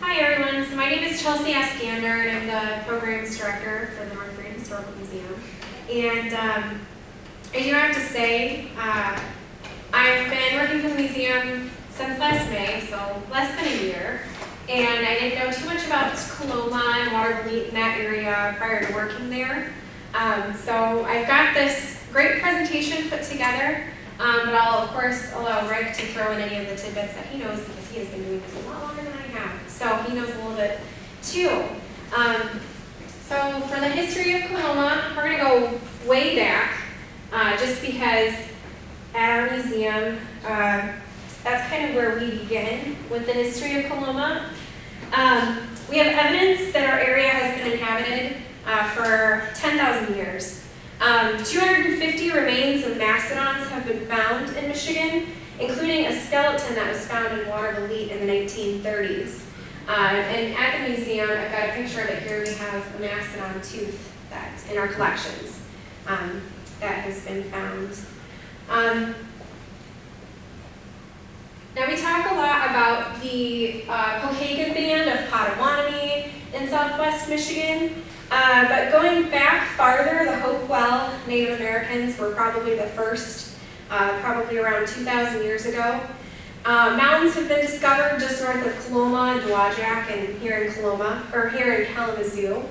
Hi everyone, so my name is Chelsea Askander and I'm the Programs Director for the North Grand Historical Museum. And I do have to say, I've been working for the museum since last May, so less than a year. And I didn't know too much about Coloma and Watervliet in that area prior to working there. So I've got this great presentation put together, but I'll of course allow Rick to throw in any of the tidbits that he knows because he has been doing this a lot longer than I have. So he knows a little bit too. So for the history of Coloma, we're going to go way back, just because at our museum, that's kind of where we begin with the history of Coloma. We have evidence that our area has been inhabited for 10,000 years. 250 remains of mastodons have been found in Michigan, including a skeleton that was found in Watervliet in the 1930s. And at the museum, I've got a picture of it here. We have a mastodon tooth that's in our collections that has been found. Now we talk a lot about the Pokagon band of Potawatomi in southwest Michigan, but going back farther, the Hopewell Native Americans were probably the first, probably around 2,000 years ago. Mountains have been discovered just north of Coloma and Dowagiac and here in Coloma, or here in Kalamazoo.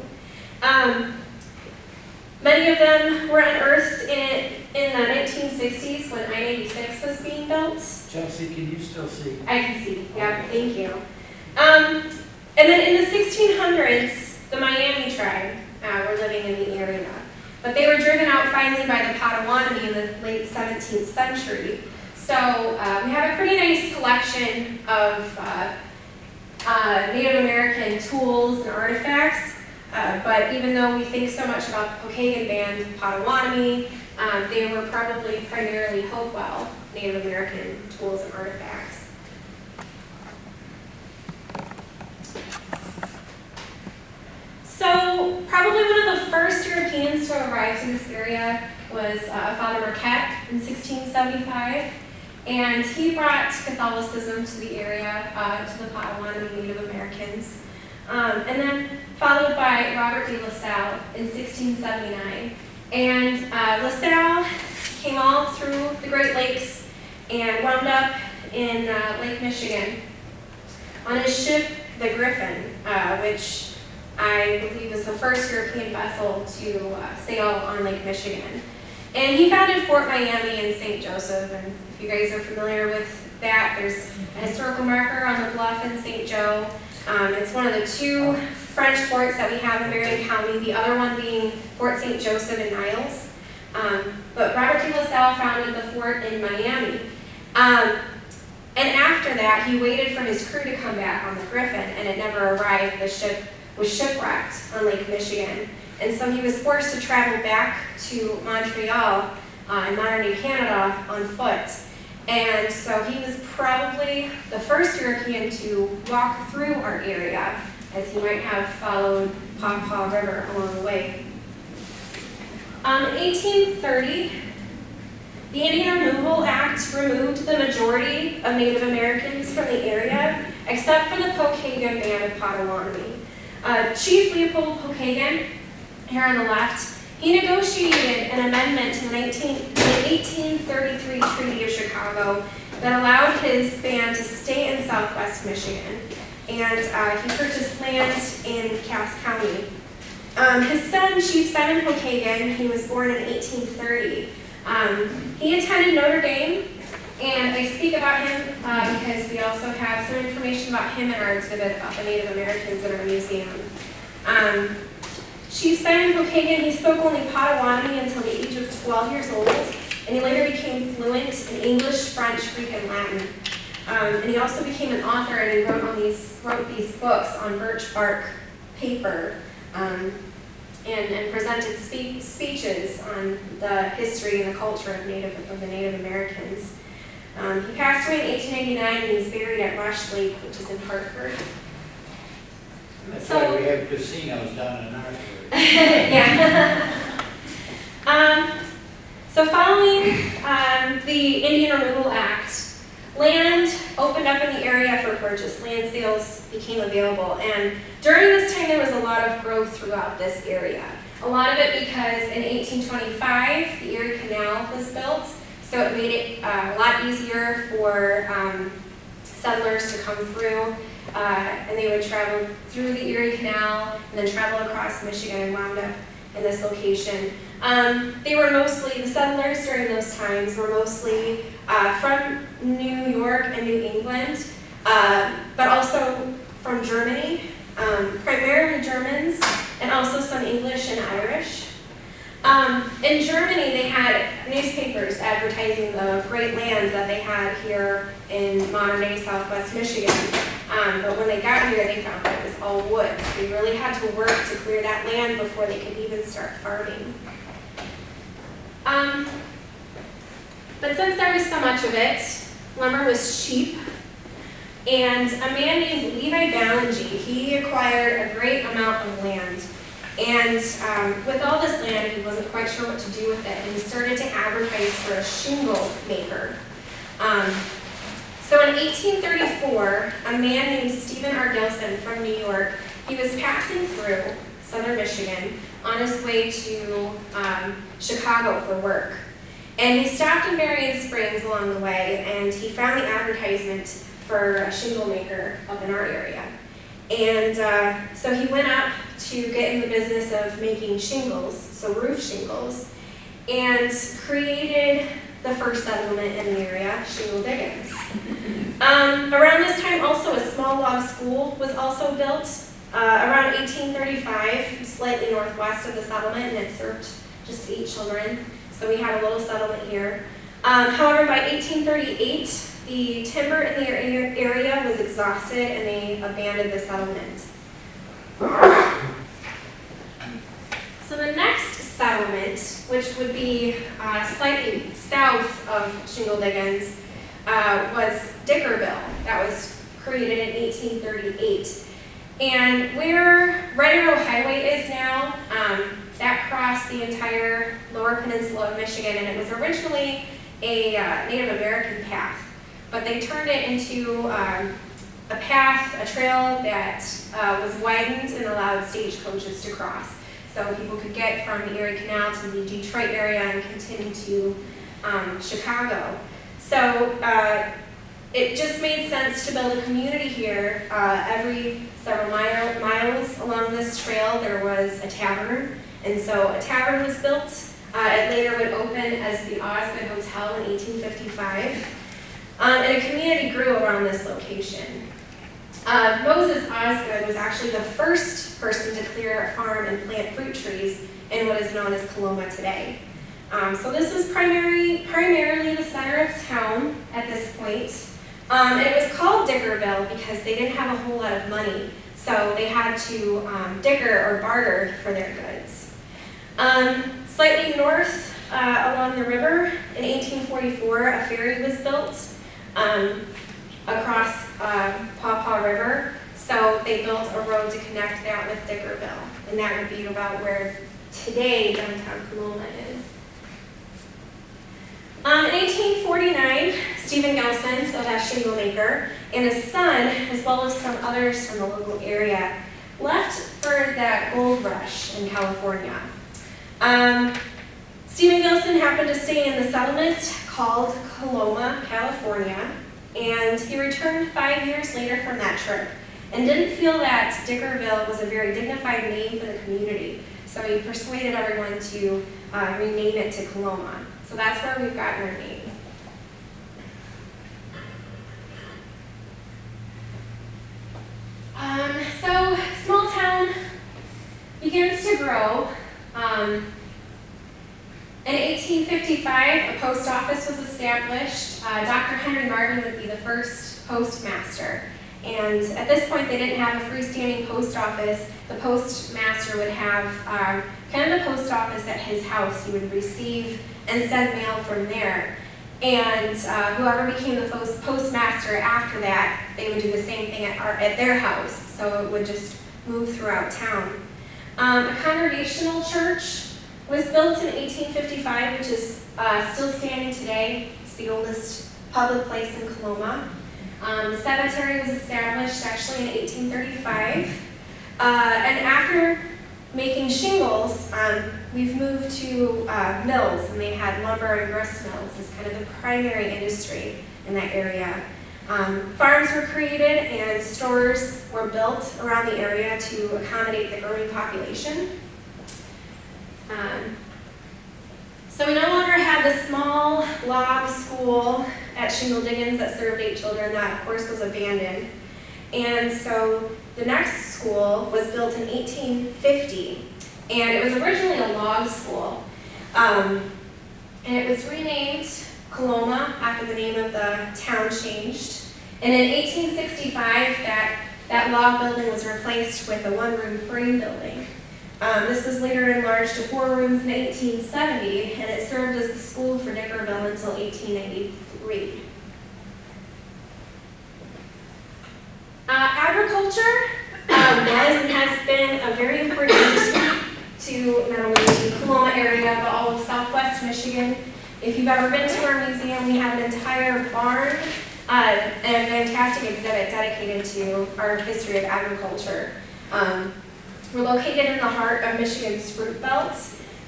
Many of them were unearthed in the 1960s when I-96 was being built. Chelsea, can you still see? I can see, yeah, thank you. And then in the 1600s, the Miami tribe were living in the area. But they were driven out finally by the Potawatomi in the late 17th century. So we have a pretty nice collection of Native American tools and artifacts. But even though we think so much about the Pokagon band of Potawatomi, they were probably primarily Hopewell Native American tools and artifacts. So probably one of the first Europeans to arrive in this area was Father Marquette in 1675. And he brought Catholicism to the area, to the Potawatomi Native Americans. And then followed by Robert de La Salle in 1679. And La Salle came all through the Great Lakes and wound up in Lake Michigan on his ship, the Griffin, which I believe is the first European vessel to sail on Lake Michigan. And he founded Fort Miami in St. Joseph, and if you guys are familiar with that, there's a historical marker on the bluff in St. Joe. It's one of the two French forts that we have in Marion County, the other one being Fort St. Joseph in Niles. But Robert de La Salle founded the fort in Miami. And after that, he waited for his crew to come back on the Griffin, and it never arrived. The ship was shipwrecked on Lake Michigan. And so he was forced to travel back to Montreal in modern-day Canada on foot. And so he was probably the first European to walk through our area, as he might have followed Paw Paw River along the way. In 1830, the Indian Removal Act removed the majority of Native Americans from the area, except for the Pokagon band of Potawatomi. Chief Leopold Pokagon, here on the left, he negotiated an amendment to the 1833 Treaty of Chicago that allowed his band to stay in southwest Michigan, and he purchased land in Cass County. His son, Chief Simon Pokagon, he was born in 1830. He attended Notre Dame, and I speak about him because we also have some information about him in our exhibit about the Native Americans in our museum. Chief Simon Pokagon, he spoke only Potawatomi until the age of 12 years old, and he later became fluent in English, French, Greek, and Latin. And he also became an author, and he wrote these books on birch bark paper, and presented speeches on the history and the culture of the Native Americans. He passed away in 1899, and he's buried at Rush Lake, which is in Hartford. That's why we have casinos down in Hartford. Yeah. So following the Indian Removal Act, land opened up in the area for purchase. Land sales became available, and during this time there was a lot of growth throughout this area. A lot of it because in 1825 the Erie Canal was built, so it made it a lot easier for settlers to come through, and they would travel through the Erie Canal and then travel across Michigan and wound up in this location. They were mostly, the settlers during those times were mostly from New York and New England, but also from Germany, primarily Germans, and also some English and Irish. In Germany, they had newspapers advertising the great lands that they had here in modern-day southwest Michigan. But when they got here, they found that it was all woods. They really had to work to clear that land before they could even start farming. But since there was so much of it, lumber was cheap. And a man named Levi Ballingy, he acquired a great amount of land. And with all this land, he wasn't quite sure what to do with it, and he started to advertise for a shingle maker. So in 1834, a man named Stephen R. Gilson from New York, he was passing through southern Michigan on his way to Chicago for work. And he stopped in Marion Springs along the way, and he found the advertisement for a shingle maker up in our area. And so he went up to get in the business of making shingles, so roof shingles, and created the first settlement in the area, Shingle Diggins. Around this time also a small log school was also built around 1835, slightly northwest of the settlement, and it served just 8 children. So we had a little settlement here. However, by 1838, the timber in the area was exhausted and they abandoned the settlement. So the next settlement, which would be slightly south of Shingle Diggins, was Dickerville. That was created in 1838. And where Red Arrow Highway is now, that crossed the entire lower peninsula of Michigan, and it was originally a Native American path. But they turned it into a path, a trail that was widened and allowed stagecoaches to cross. So people could get from the Erie Canal to the Detroit area and continue to Chicago. So it just made sense to build a community here. Every several miles along this trail there was a tavern, and so a tavern was built. It later would open as the Osgood Hotel in 1855. And a community grew around this location. Moses Osgood was actually the first person to clear a farm and plant fruit trees in what is known as Coloma today. So this was primarily the center of town at this point. And it was called Dickerville because they didn't have a whole lot of money, so they had to dicker or barter for their goods. Slightly north along the river, in 1844, a ferry was built across Paw Paw River, so they built a road to connect that with Dickerville, and that would be about where today downtown Coloma is. In 1849, Stephen Gilson, so that shingle maker, and his son, as well as some others from the local area, left for that gold rush in California. Stephen Gilson happened to stay in the settlement called Coloma, California, and he returned 5 years later from that trip and didn't feel that Dickerville was a very dignified name for the community, so he persuaded everyone to rename it to Coloma. So that's where we've gotten our name. So small town begins to grow. In 1855, a post office was established. Dr. Henry Marvin would be the first postmaster. And at this point, they didn't have a freestanding post office. The postmaster would have kind of the post office at his house. He would receive and send mail from there. And whoever became the postmaster after that, they would do the same thing at their house. So it would just move throughout town. A congregational church was built in 1855, which is still standing today. It's the oldest public place in Coloma. The cemetery was established actually in 1835. And after making shingles, we've moved to mills, and they had lumber and grist mills as kind of the primary industry in that area. Farms were created and stores were built around the area to accommodate the growing population. So we no longer had the small log school at Shingle Diggins that served 8 children. That, of course, was abandoned. And so the next school was built in 1850, and it was originally a log school. And it was renamed Coloma after the name of the town changed. And in 1865, that log building was replaced with a 1-room frame building. This was later enlarged to 4 rooms in 1870, and it served as the school for Dickerville until 1893. Agriculture was and has been a very important industry to not only the Coloma area, but all of Southwest Michigan. If you've ever been to our museum, we have an entire barn and a fantastic exhibit dedicated to our history of agriculture. We're located in the heart of Michigan's fruit belt,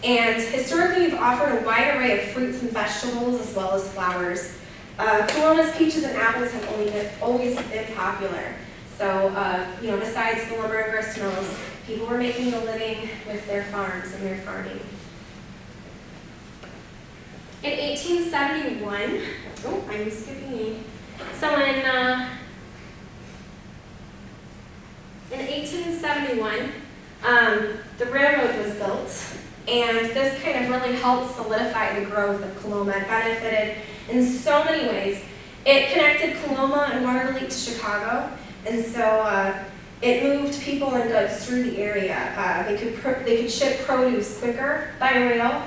and historically we've offered a wide array of fruits and vegetables as well as flowers. Coloma's peaches and apples have always been popular. So, besides the lumber and grist mills, people were making a living with their farms and their farming. In 1871, I'm skipping. So in 1871, the railroad was built, and this kind of really helped solidify the growth of Coloma. It benefited in so many ways. It connected Coloma and Waterloo to Chicago, and so it moved people and goods through the area. They could ship produce quicker by rail.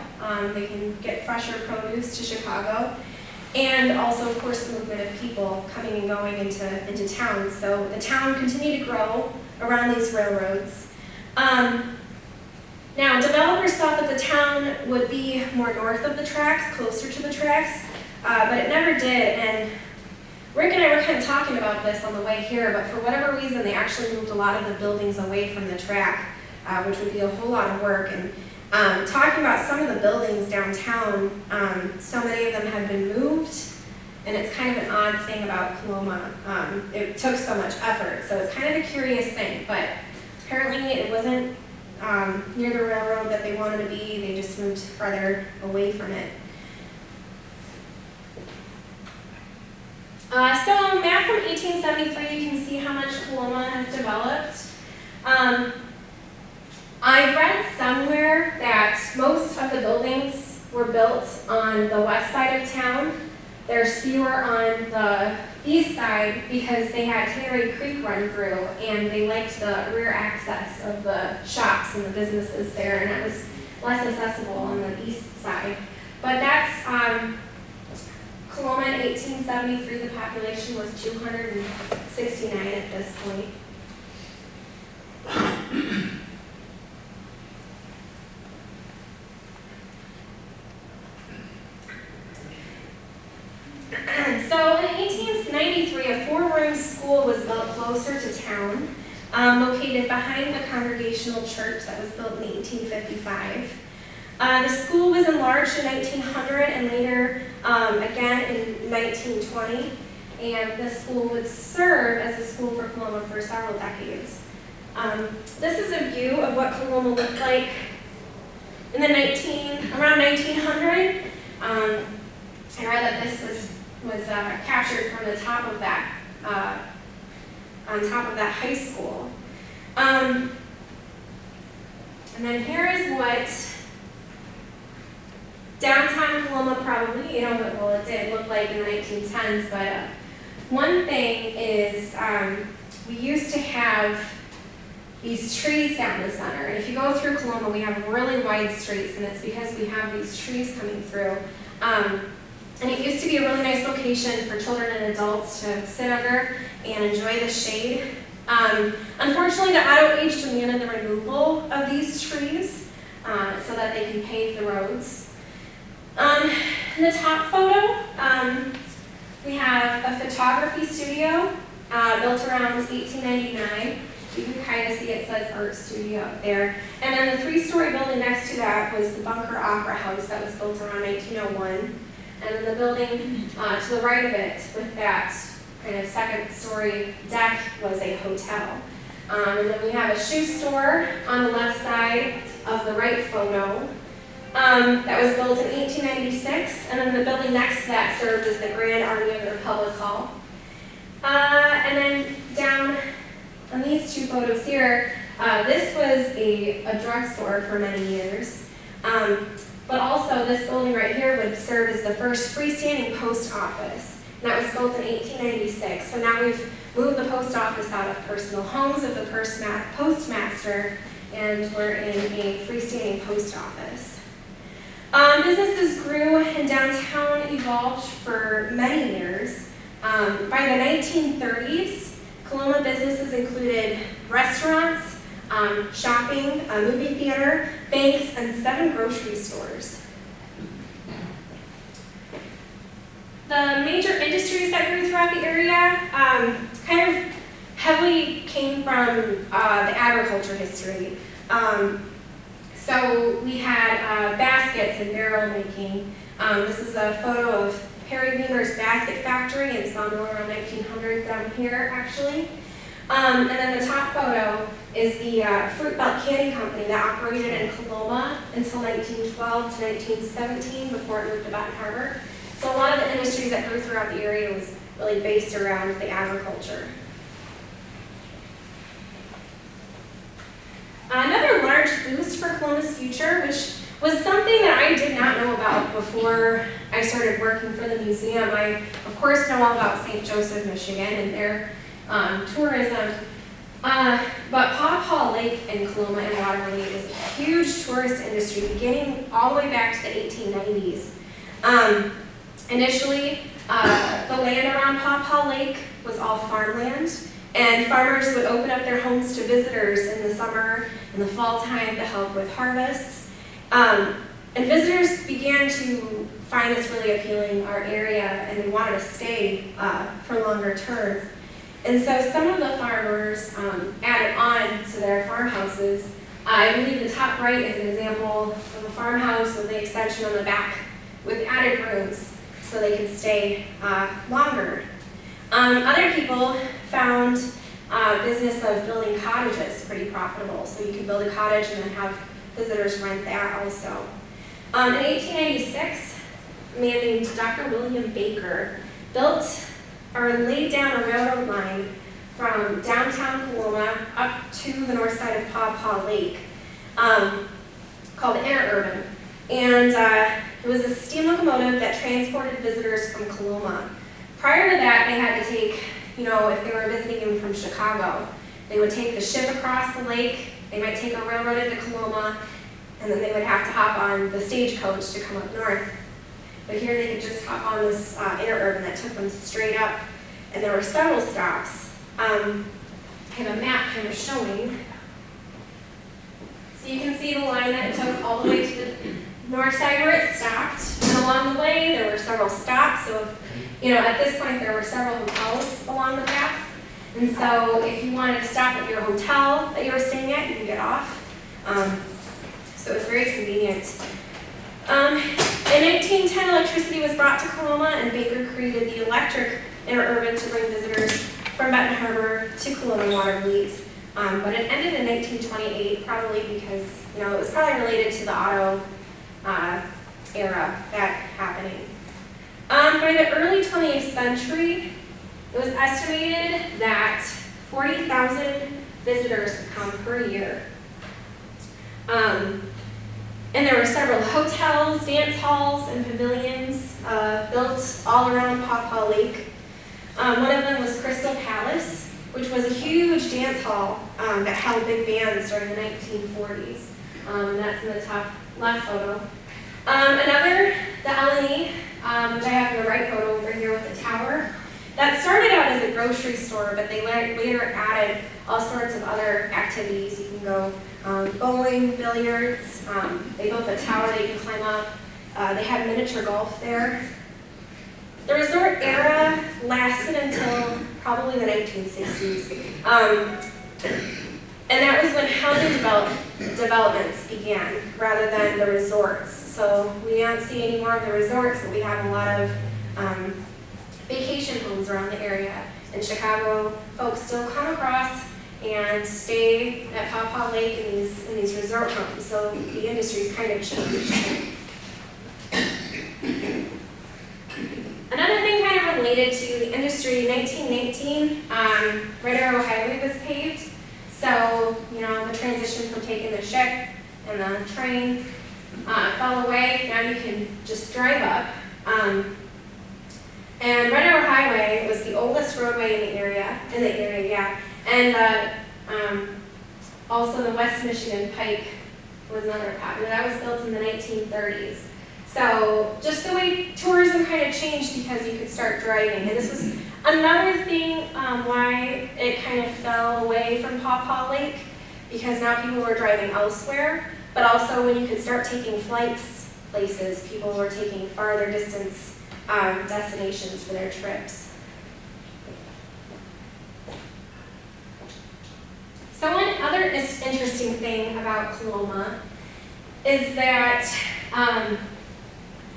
They can get fresher produce to Chicago, and also, of course, the movement of people coming and going into town. So the town continued to grow around these railroads. Now, developers thought that the town would be more north of the tracks, closer to the tracks, but it never did. And Rick and I were kind of talking about this on the way here, but for whatever reason, they actually moved a lot of the buildings away from the track, which would be a whole lot of work. And talking about some of the buildings downtown, so many of them have been moved, and it's kind of an odd thing about Coloma. It took so much effort, so it's kind of a curious thing, but apparently it wasn't near the railroad that they wanted to be. They just moved farther away from it. So on a map from 1873, you can see how much Coloma has developed. I read somewhere that most of the buildings were built on the west side of town. There's fewer on the east side because they had Tannery Creek run through, and they liked the rear access of the shops and the businesses there, and it was less accessible on the east side. But that's Coloma in 1873. The population was 269 at this point. So in 1893, a 4-room school was built closer to town, located behind the Congregational Church that was built in 1855. The school was enlarged in 1900 and later again in 1920, and the school would serve as a school for Coloma for several decades. This is a view of what Coloma looked like in the around 1900. I read that this was captured from the top of that, on top of that high school. And then here is what downtown Coloma probably, it did look like in the 1910s, but one thing is we used to have these trees down the center. And if you go through Coloma, we have really wide streets, and it's because we have these trees coming through. And it used to be a really nice location for children and adults to sit under and enjoy the shade. Unfortunately, the auto age demanded the removal of these trees so that they can pave the roads. In the top photo, We have a photography studio built around 1899. You can kind of see it says art studio up there. And then the 3-story building next to that was the Bunker Opera House that was built around 1901. And then the building to the right of it with that kind of 2nd-story deck was a hotel. And then we have a shoe store on the left side of the right photo. That was built in 1896, and then the building next to that served as the Grand Army of the Republic Hall. And then down on these 2 photos here, this was a drugstore for many years. But also this building right here would serve as the first freestanding post office. And that was built in 1896. So now we've moved the post office out of personal homes of the postmaster, and we're in a freestanding post office. Businesses grew and downtown evolved for many years. By the 1930s, Coloma businesses included restaurants, shopping, a movie theater, banks, and 7 grocery stores. The major industries that grew throughout the area kind of heavily came from the agriculture history. So we had baskets and barrel making. This is a photo of Harry Beamer's basket factory in Sawmill around 1900 down here, actually. And then the top photo is the Fruit Belt Canning Company that operated in Coloma until 1912 to 1917 before it moved to Baton Harbor. So a lot of the industries that grew throughout the area was really based around the agriculture. Another large boost for Coloma's future, which was something that I did not know about before I started working for the museum. I, of course, know all about St. Joseph, Michigan, and their tourism. But Paw Paw Lake in Coloma and Waterloo was a huge tourist industry beginning all the way back to the 1890s. Initially, the land around Paw Paw Lake was all farmland, and farmers would open up their homes to visitors in the summer and the fall time to help with harvests. And visitors began to find this really appealing, our area, and they wanted to stay for longer terms. And so some of the farmers added on to their farmhouses. I believe the top right is an example of a farmhouse with the extension on the back with added rooms so they could stay longer. Other people found business of building cottages pretty profitable. So you could build a cottage and then have visitors rent that also. In 1896, a man named Dr. William Baker built or laid down a railroad line from downtown Coloma up to the north side of Paw Paw Lake, called the Interurban. And it was a steam locomotive that transported visitors from Coloma. Prior to that, they had to take, if they were visiting him from Chicago, they would take the ship across the lake, they might take a railroad into Coloma, and then they would have to hop on the stagecoach to come up north. But here they could just hop on this interurban that took them straight up, and there were several stops. I have a map kind of showing. So you can see the line that it took all the way to the north side where it stopped. And along the way, there were several stops. So, at this point, there were several hotels along the path. And so if you wanted to stop at your hotel that you were staying at, you could get off. So it was very convenient. In 1810, electricity was brought to Coloma, and Baker created the electric interurban to bring visitors from Baton Harbor to Coloma Waterloo. But it ended in 1928, probably because it was probably related to the auto era that happening. By the early 20th century, it was estimated that 40,000 visitors would come per year. And there were several hotels, dance halls, and pavilions built all around Paw Paw Lake. One of them was Crystal Palace, which was a huge dance hall that held big bands during the 1940s. And that's in the top left photo. Another, the LNE, which I have in the right photo over here with the tower. That started out as a grocery store, but they later added all sorts of other activities. You can go bowling, billiards. They built a tower that you can climb up. They had miniature golf there. The resort era lasted until probably the 1960s. And that was when housing developments began rather than the resorts. So we don't see any more of the resorts, but we have a lot of vacation homes around the area. In Chicago, folks still come across and stay at Paw Paw Lake in these resort homes. So the industry's kind of changed. Another thing kind of related to the industry, 1919, Red Arrow Highway was paved. So, you know, the transition from taking the ship and the train fell away. Now you can just drive up. And Red Arrow Highway was the oldest roadway in the area, yeah. And also the West Michigan Pike was another popular. That was built in the 1930s. So just the way tourism kind of changed because you could start driving. And this was another thing why it kind of fell away from Paw Paw Lake, because now people were driving elsewhere, but also when you could start taking flights places, people were taking farther distance destinations for their trips. So one other interesting thing about Coloma is that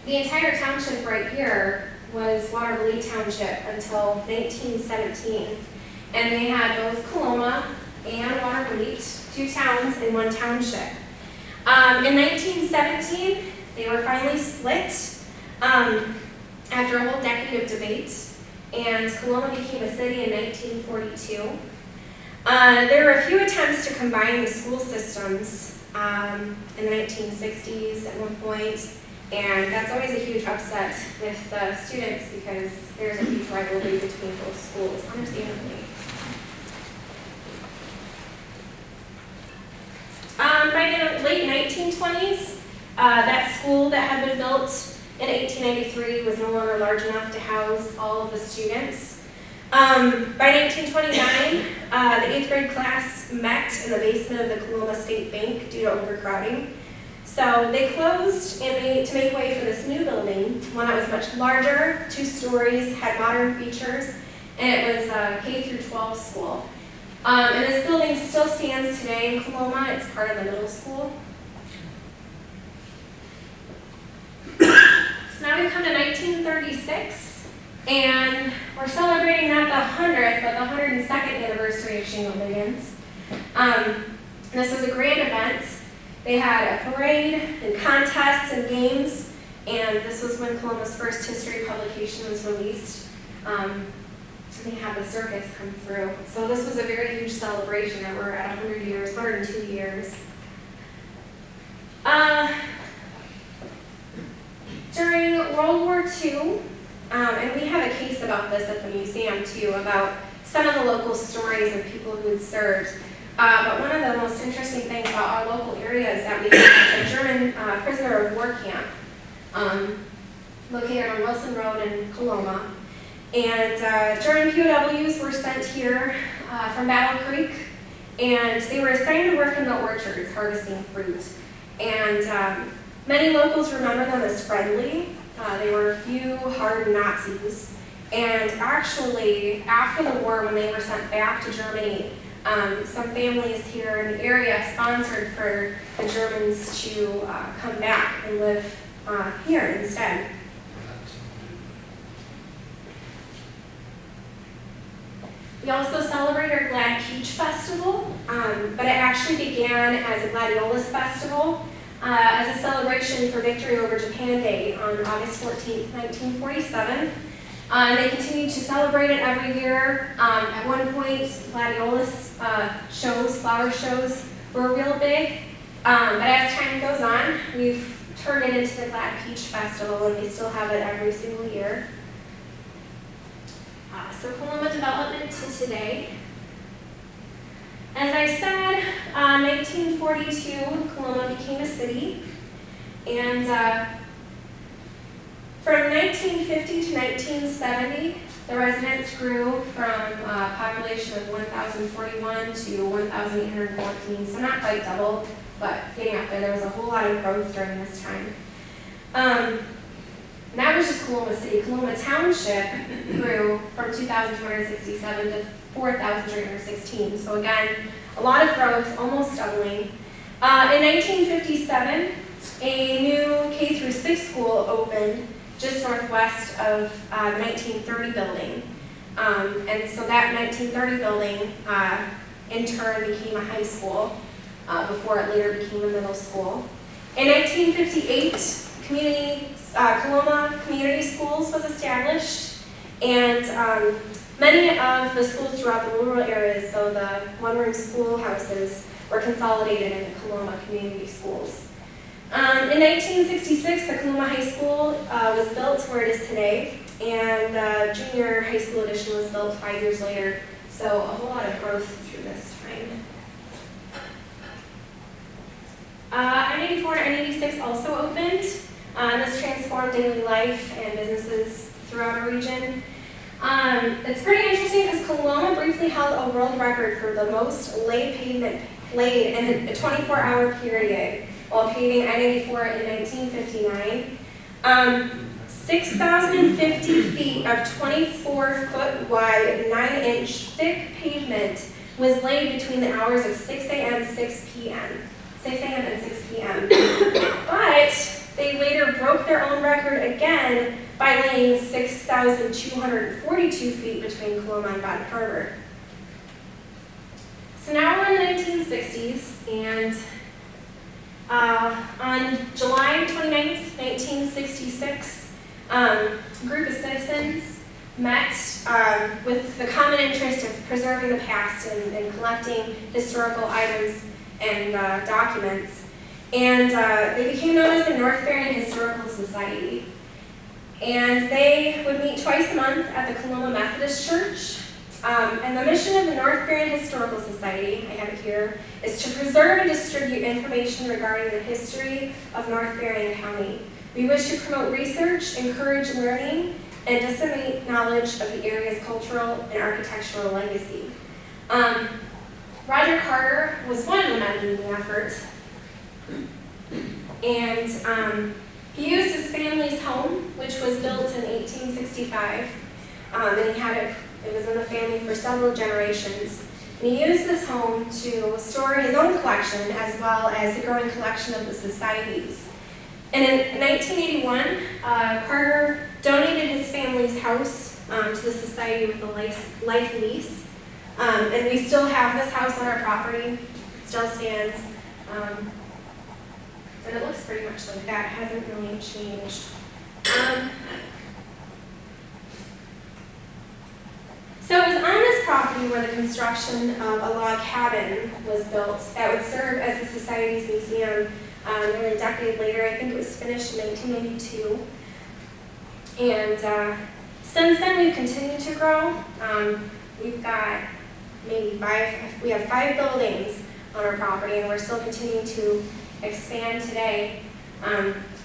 the entire township right here was Waterville Township until 1917. And they had both Coloma and Waterville, two towns in one township. In 1917, they were finally split after a whole decade of debate, and Coloma became a city in 1942. There were a few attempts to combine the school systems in the 1960s at one point, and that's always a huge upset with the students because there's a huge rivalry between both schools, understandably. By the late 1920s, that school that had been built in 1893 was no longer large enough to house all of the students. By 1929, the 8th grade class met in the basement of the Coloma State Bank due to overcrowding. So they closed and to make way for this new building, one that was much larger, 2 stories, had modern features, and it was a K through 12 school. And this building still stands today in Coloma. It's part of the middle school. So now we come to 1936, and we're celebrating not the 100th, but the 102nd anniversary of Shingle Diggins. This was a grand event. They had a parade and contests and games, and this was when Coloma's first history publication was released. They had the circus come through. So this was a very huge celebration that we're at 100 years, 102 years. During World War II, and we have a case about this at the museum too, about some of the local stories of people who had served. But one of the most interesting things about our local area is that we have a German prisoner of war camp located on Wilson Road in Coloma. And German POWs were sent here from Battle Creek, and they were assigned to work in the orchards harvesting fruit. And many locals remember them as friendly. They were a few hard Nazis. And actually, after the war, when they were sent back to Germany, some families here in the area sponsored for the Germans to come back and live here instead. We also celebrate our Glad Peach Festival, but it actually began as a Gladiolus Festival as a celebration for victory over Japan Day on August 14th, 1947. They continue to celebrate it every year. At one point, Gladiolus shows, flower shows, were real big. But as time goes on, we've turned it into the Glad Peach Festival, and we still have it every single year. So Coloma development to today. As I said, 1942, Coloma became a city. And from 1950 to 1970, the residents grew from a population of 1,041 to 1,814, so not quite double, but getting up there. There was a whole lot of growth during this time. And that was just Coloma City. Coloma Township grew from 2,267 to 4,316. So again, a lot of growth, almost doubling. In 1957, a new K through 6 school opened just northwest of the 1930 building. And so that 1930 building in turn became a high school before it later became a middle school. In 1958, Coloma Community Schools was established, and many of the schools throughout the rural areas, so the one-room schoolhouses, were consolidated into Coloma Community Schools. In 1966, the Coloma High School was built to where it is today, and the junior high school edition was built 5 years later, so a whole lot of growth through this time. I-94 and I-86 also opened. This transformed daily life and businesses throughout our region. It's pretty interesting because Coloma briefly held a world record for the most laid pavement laid in a 24-hour period while paving I-94 in 1959. 6,050 feet of 24-foot wide, 9-inch thick pavement was laid between the hours of 6 a.m. and 6 p.m. 6 a.m. and 6 p.m. But they later broke their own record again by laying 6,242 feet between Coloma and Baden Harbor. So now we're in the 1960s, and on July 29th, 1966, a group of citizens met with the common interest of preserving the past and collecting historical items and documents. And they became known as the North Barion Historical Society. And they would meet twice a month at the Coloma Methodist Church. And the mission of the North Barion Historical Society, I have it here, is to preserve and distribute information regarding the history of North Barion County. We wish to promote research, encourage learning, and disseminate knowledge of the area's cultural and architectural legacy. Roger Carter was one of the men in the effort. And he used his family's home, which was built in 1865, and he had it was in the family for several generations. And he used this home to store his own collection as well as the growing collection of the societies. And in 1981, Carter donated his family's house to the society with a life lease. And we still have this house on our property. It still stands. And it looks pretty much like that. It hasn't really changed. So it was on this property where the construction of a log cabin was built that would serve as the Society's museum nearly a decade later. I think it was finished in 1992. And since then we've continued to grow. We've got we have 5 buildings on our property, and we're still continuing to expand today.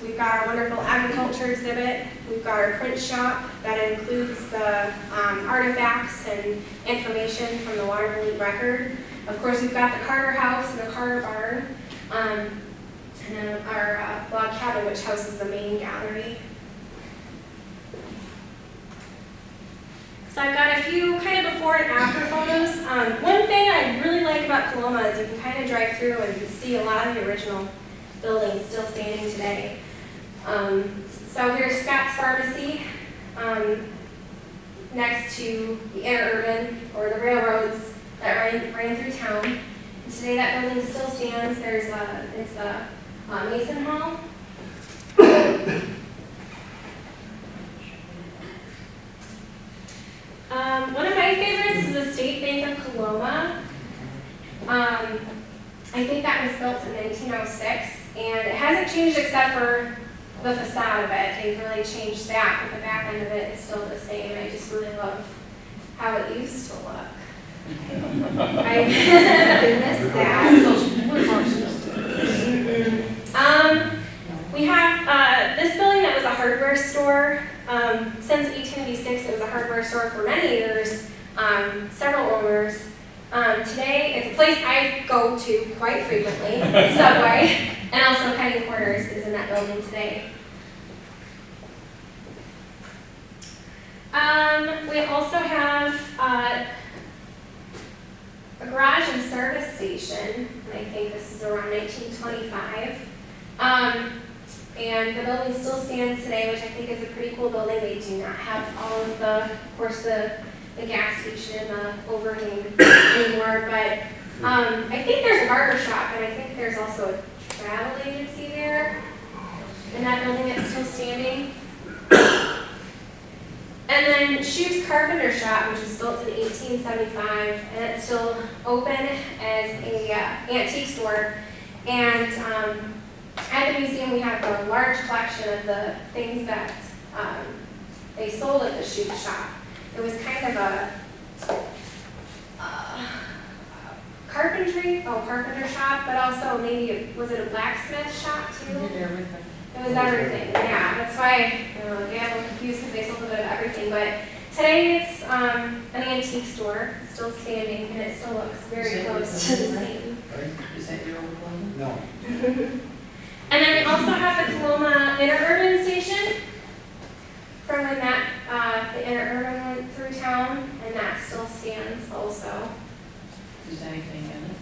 We've got our wonderful agriculture exhibit. We've got our print shop that includes the artifacts and information from the Waterville record. Of course, we've got the Carter House and the Carter Barn, and then our log cabin, which houses the main gallery. So I've got a few kind of before and after photos. One thing I really like about Coloma is you can kind of drive through and see a lot of the original buildings still standing today. So here's Scott's Pharmacy, next to the interurban, or the railroads that ran through town. And today that building still stands. It's a Mason Hall. One of my favorites is the State Bank of Coloma. I think that was built in 1906, and it hasn't changed except for the facade of it. They've really changed that, but the back end of it is still the same. I just really love how it used to look. I miss that. We have this building that was a hardware store. Since 1886, it was a hardware store for many years, several owners. Today, it's a place I go to quite frequently, Subway, and also Cutting Corners is in that building today. We also have a garage and service station, and I think this is around 1925. And the building still stands today, which I think is a pretty cool building. They do not have all of the, of course, the gas station and the overhang anymore, but I think there's a barber shop, and I think there's also a travel agency there in that building that's still standing. And then Shoe's Carpenter Shop, which was built in 1875, and it's still open as a antique store. And at the museum, we have a large collection of the things that they sold at the shoe shop. It was kind of a carpenter shop, but also maybe, was it a blacksmith shop too? Did everything. It was everything, yeah. That's why I get a little confused because they sold a bit of everything. But today it's an antique store. It's still standing, and it still looks very close to the same. Is that your old one? No. And then we also have the Coloma interurban station from when that the interurban went through town, and that still stands also. Is there anything in it?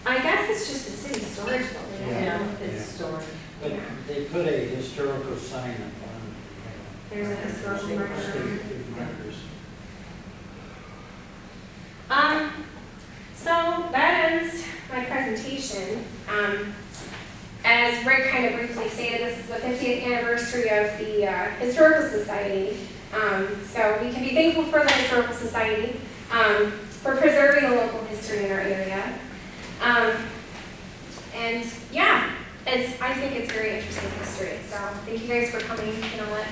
I guess it's just a city storage building. I don't know if it's stored. But they put a historical sign up on. There's a historical marker. State markers. So that ends my presentation. As Rick kind of briefly stated, this is the 50th anniversary of the Historical Society. So we can be thankful for the Historical Society for preserving the local history in our area. And yeah, I think it's very interesting history. So thank you guys for coming, and I'll let